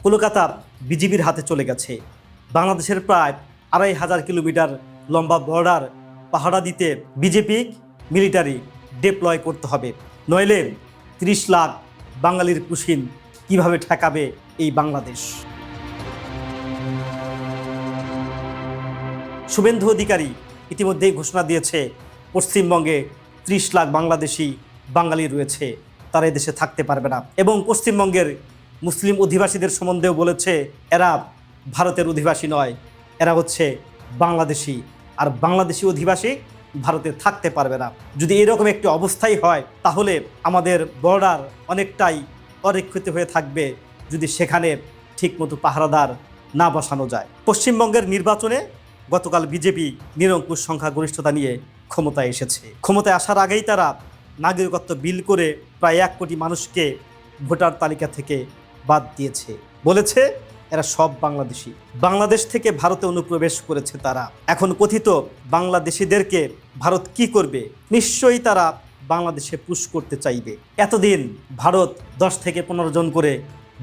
কলকাতা বিজিবির হাতে চলে গেছে। বাংলাদেশের প্রায় ২৫০০ কিলোমিটার লম্বা বর্ডার পাহারা দিতে বিজেপি মিলিটারি ডিপ্লয় করতে হবে, নইলে ৩০ লাখ বাঙালির কুশিন কিভাবে ঠেকাবে এই বাংলাদেশ। শুভেন্দু অধিকারী ইতিমধ্যেই ঘোষণা দিয়েছে পশ্চিমবঙ্গে ৩০ লাখ বাঙালি রয়েছে, তারা এদেশে থাকতে পারবে না। এবং পশ্চিমবঙ্গের মুসলিম অধিবাসীদের সম্বন্ধেও বলেছে এরা ভারতের অধিবাসী নয়, এরা হচ্ছে বাংলাদেশি, আর বাংলাদেশি অধিবাসী ভারতে থাকতে পারবে না। যদি এরকম একটি অবস্থাই হয় তাহলে আমাদের বর্ডার অনেকটাই অরক্ষিত হয়ে থাকবে যদি সেখানে ঠিকমতো পাহারাদার না বসানো যায়। পশ্চিমবঙ্গের নির্বাচনে গতকাল বিজেপি নিরঙ্কুশ সংখ্যাগরিষ্ঠতা নিয়ে ক্ষমতায় এসেছে। ক্ষমতায় আসার আগেই তারা নাগরিকত্ব বিল করে প্রায় ১ কোটি মানুষকে ভোটার তালিকা থেকে বাদ দিয়েছে। বলেছে এরা সব বাংলাদেশি, বাংলাদেশ থেকে ভারতে অনুপ্রবেশ করেছে তারা। এখন কথিত বাংলাদেশিদেরকে ভারত কি করবে? নিশ্চয়ই তারা বাংলাদেশে পুশ করতে চাইবে। এতদিন ভারত ১০ থেকে ১৫ জন করে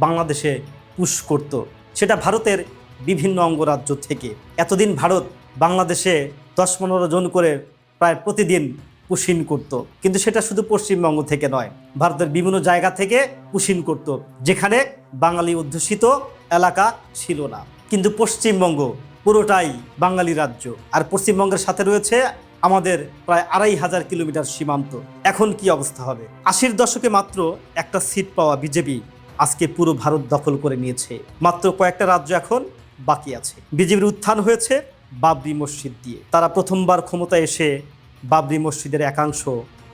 বাংলাদেশে পুশ করত, সেটা ভারতের বিভিন্ন অঙ্গরাজ্য থেকে। এতদিন ভারত বাংলাদেশে ১০-১৫ জন করে প্রায় প্রতিদিন পুশিন করত, কিন্তু সেটা শুধু পশ্চিমবঙ্গ থেকে নয়, ভারতের বিভিন্ন জায়গা থেকে পুশিন করত যেখানে বাঙালি অধ্যুষিত এলাকা ছিল না। কিন্তু পশ্চিমবঙ্গ পুরোটাই বাঙালি রাজ্য, আর পশ্চিমবঙ্গের সাথে রয়েছে আমাদের প্রায় ২৫০০ কিলোমিটার সীমান্ত। এখন কি অবস্থা হবে? ৮০-র দশকে মাত্র একটা সিট পাওয়া বিজেপি আজকে পুরো ভারত দখল করে নিয়েছে। মাত্র কয়েকটা রাজ্য এখন বাকি আছে। বিজেপির উত্থান হয়েছে বাবরি মসজিদ দিয়ে। তারা প্রথমবার ক্ষমতায় এসে বাবরি মসজিদের একাংশ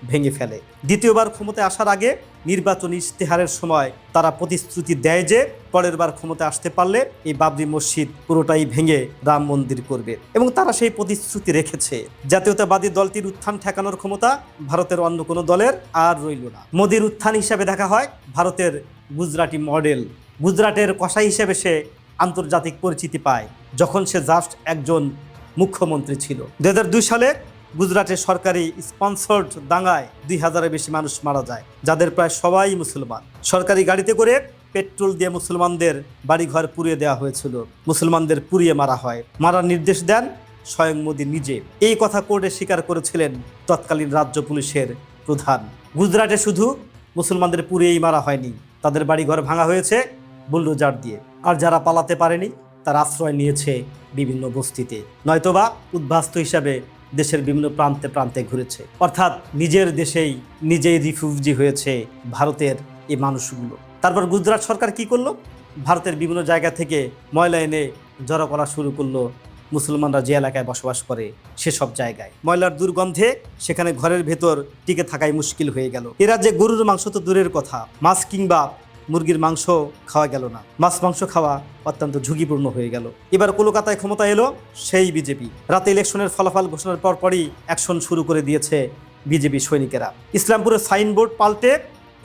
ভেঙে ফেলে। দ্বিতীয়বার ক্ষমতায় আসার আগে নির্বাচনী ইশতেহারের সময় তারা প্রতিশ্রুতি দেয় যে পরের বার ক্ষমতায় আসতে পারলে এই বাবরি মসজিদ পুরোটাই ভেঙে রাম মন্দির করবে, এবং তারা সেই প্রতিশ্রুতি রেখেছে। জাতীয়তাবাদী দলটির উত্থান ঠেকানোর ক্ষমতা ভারতের অন্য কোনো দলের আর রইল না। মোদির উত্থান হিসাবে দেখা হয় ভারতের গুজরাটি মডেল। গুজরাটের কসাই হিসেবে সে আন্তর্জাতিক পরিচিতি পায় যখন সে জাস্ট একজন মুখ্যমন্ত্রী ছিল। ২০০২ সালে গুজরাটের সরকারি স্পন্সর্ড দাঙ্গায় ২০০০-এর বেশি মানুষ মারা যায়, যাদের প্রায় সবাই মুসলমান। সরকারি গাড়িতে করে পেট্রোল দিয়ে মুসলমানদের বাড়িঘর পুড়িয়ে দেওয়া হয়েছিল, মুসলমানদের পুড়িয়ে মারা হয়। মারার নির্দেশ দেন স্বয়ং মোদি নিজে। এই কথা কোর্টে স্বীকার করেছিলেন তৎকালীন রাজ্য পুলিশের প্রধান। গুজরাটে শুধু মুসলমানদের পুড়িয়েই মারা হয়নি, তাদের বাড়িঘর ভাঙা হয়েছে বুলডোজার দিয়ে। আর যারা পালাতে পারেনি তারা আশ্রয় নিয়েছে বিভিন্ন বস্তিতে, নয়তোবা উদ্বাস্তু হিসাবে দেশের বিভিন্ন প্রান্তে প্রান্তে ঘুরেছে। অর্থাৎ নিজের দেশেই নিজেই রিফিউজি হয়েছে ভারতের এই মানুষগুলো। তারপর গুজরাট সরকার কি করলো? ভারতের বিভিন্ন জায়গা থেকে ময়লা এনে জড়ো করা শুরু করলো মুসলমানরা যে এলাকায় বসবাস করে সেসব জায়গায়। ময়লার দুর্গন্ধে সেখানে ঘরের ভেতর টিকে থাকাই মুশকিল হয়ে গেল। এ রাজ্যে গরুর মাংস তো দূরের কথা, মাছ কিংবা মুরগির মাংস খাওয়া গেল না। মাছ মাংস খাওয়া অত্যন্ত ঝুঁকিপূর্ণ হয়ে গেল। এবার কলকাতায় ক্ষমতা এলো সেই বিজেপি। রাতে ইলেকশনের ফলাফল ঘোষণার পরপরই অ্যাকশন শুরু করে দিয়েছে বিজেপি সৈনিকেরা। ইসলামপুরের সাইনবোর্ড পাল্টে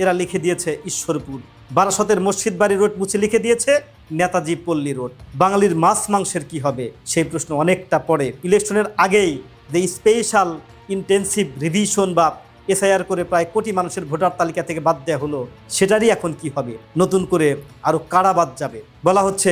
এরা লিখে দিয়েছে ঈশ্বরপুর। বারাসতের মসজিদ বাড়ি রোড মুছে লিখে দিয়েছে নেতাজি পল্লী রোড। বাঙালির মাছ মাংসের কি হবে সেই প্রশ্ন অনেকটা পরে। ইলেকশনের আগেই যে স্পেশাল ইন্টেন্সিভ রিভিশন বা এসআইআর করে প্রায় কোটি মানুষের ভোটার তালিকা থেকে বাদ দেওয়া হলো, সেটারই এখন কি হবে? নতুন করে আরও কারা বাদ যাবে? বলা হচ্ছে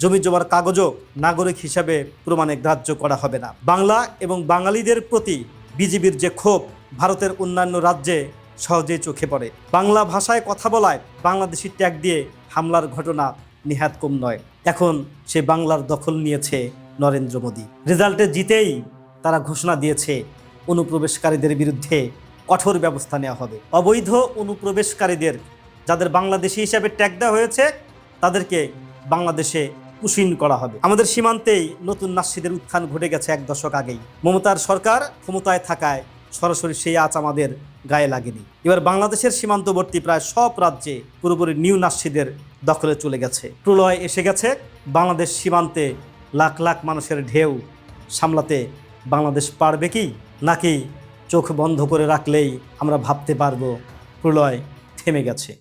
জমি জমার কাগজও নাগরিক হিসাবে প্রমাণে গ্রাহ্য করা হবে না। বাংলা এবং বাঙালিদের প্রতি বিজেপির যে ক্ষোভ ভারতের অন্যান্য রাজ্যে সহজেই চোখে পড়ে। বাংলা ভাষায় কথা বলায় বাংলাদেশি ট্যাগ দিয়ে হামলার ঘটনা নেহাত কম নয়। এখন সে বাংলার দখল নিয়েছে নরেন্দ্র মোদী। রেজাল্টে জিতেই তারা ঘোষণা দিয়েছে অনুপ্রবেশকারীদের বিরুদ্ধে কঠোর ব্যবস্থা নেওয়া হবে। অবৈধ অনুপ্রবেশকারীদের যাদের বাংলাদেশি হিসাবে ট্যাগ দেওয়া হয়েছে তাদেরকে বাংলাদেশে পুশিন করা হবে। আমাদের সীমান্তেই নতুন নাস্যিদের উত্থান ঘটে গেছে ১ দশক আগেই। মমতার সরকার ক্ষমতায় থাকায় সরাসরি সেই আঁচ আমাদের গায়ে লাগেনি। এবার বাংলাদেশের সীমান্তবর্তী প্রায় সব রাজ্যে পুরোপুরি নিউ নাস্যিদের দখলে চলে গেছে। প্রলয় এসে গেছে। বাংলাদেশ সীমান্তে লাখ লাখ মানুষের ঢেউ সামলাতে বাংলাদেশ পারবে কি, নাকি চোখ বন্ধ করে রাখলেই আমরা ভাবতে পারবো প্রলয় থেমে গেছে?